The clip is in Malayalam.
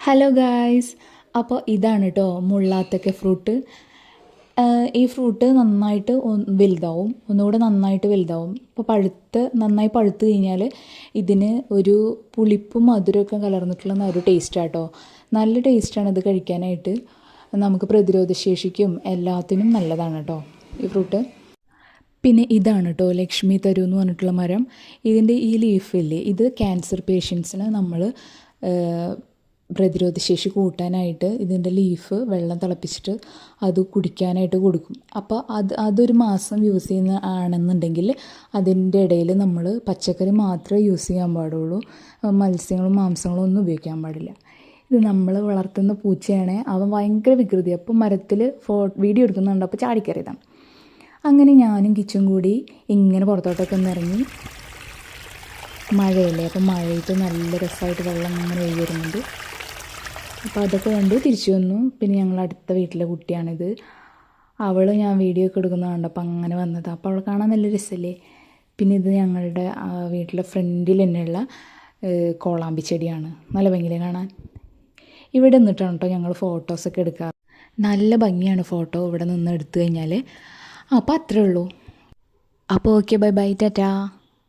ഹലോ ഗായ്സ്, അപ്പോൾ ഇതാണ് കേട്ടോ മുള്ളാത്തക്ക ഫ്രൂട്ട്. ഈ ഫ്രൂട്ട് നന്നായിട്ട് വലുതാവും, ഒന്നുകൂടെ നന്നായിട്ട് വലുതാവും. ഇപ്പോൾ നന്നായി പഴുത്ത് കഴിഞ്ഞാൽ ഇതിന് ഒരു പുളിപ്പും മധുരമൊക്കെ കലർന്നിട്ടുള്ള ഒരു ടേസ്റ്റാണ് കേട്ടോ. നല്ല ടേസ്റ്റാണ് ഇത് കഴിക്കാനായിട്ട്. നമുക്ക് പ്രതിരോധശേഷിക്കും എല്ലാത്തിനും നല്ലതാണ് കേട്ടോ ഈ ഫ്രൂട്ട്. പിന്നെ ഇതാണ് കേട്ടോ ലക്ഷ്മി തരു എന്ന് പറഞ്ഞിട്ടുള്ള മരം. ഇതിൻ്റെ ഈ ലീഫില്ലേ, ഇത് ക്യാൻസർ പേഷ്യൻസിന് നമ്മൾ പ്രതിരോധശേഷി കൂട്ടാനായിട്ട് ഇതിൻ്റെ ലീഫ് വെള്ളം തിളപ്പിച്ചിട്ട് അത് കുടിക്കാനായിട്ട് കൊടുക്കും. അപ്പോൾ അതൊരു മാസം യൂസ് ചെയ്യുന്ന ആണെന്നുണ്ടെങ്കിൽ അതിൻ്റെ ഇടയിൽ നമ്മൾ പച്ചക്കറി മാത്രമേ യൂസ് ചെയ്യാൻ പാടുള്ളൂ. മത്സ്യങ്ങളും മാംസങ്ങളും ഒന്നും ഉപയോഗിക്കാൻ പാടില്ല. ഇത് നമ്മൾ വളർത്തുന്ന പൂച്ചയാണ്. അവൻ ഭയങ്കര വികൃതി. അപ്പോൾ മരത്തിൽ വീഡിയോ എടുക്കുന്നുണ്ട്, അപ്പോൾ ചാടിക്കറിയതാണ്. അങ്ങനെ ഞാനും കിച്ചും കൂടി ഇങ്ങനെ പുറത്തോട്ടൊക്കെ ഒന്ന് ഇറങ്ങി. മഴയല്ലേ, അപ്പോൾ മഴയിട്ട് നല്ല രസമായിട്ട് വെള്ളം അങ്ങനെ ഒഴുകി വരുന്നുണ്ട്. അപ്പോൾ അതൊക്കെ കണ്ട് തിരിച്ചു വന്നു. പിന്നെ ഞങ്ങൾ അടുത്ത വീട്ടിലെ കുട്ടിയാണിത്. അവൾ ഞാൻ വീഡിയോ ഒക്കെ എടുക്കുന്നത് കണ്ടപ്പോൾ അങ്ങനെ വന്നത്. അപ്പോൾ അവൾ കാണാൻ നല്ല രസമല്ലേ. പിന്നെ ഇത് ഞങ്ങളുടെ വീട്ടിലെ ഫ്രണ്ടിൽ തന്നെയുള്ള കോളാമ്പി ചെടിയാണ്. നല്ല ഭംഗിയിലെ കാണാൻ. ഇവിടെ നിന്നിട്ടാണ് കേട്ടോ ഞങ്ങൾ ഫോട്ടോസൊക്കെ എടുക്കാറ്. നല്ല ഭംഗിയാണ് ഫോട്ടോ ഇവിടെ നിന്ന് എടുത്തു കഴിഞ്ഞാൽ. അപ്പോൾ അത്രേ ഉള്ളൂ. അപ്പോൾ ഓക്കെ, ബൈ ബൈ, ടാറ്റാ.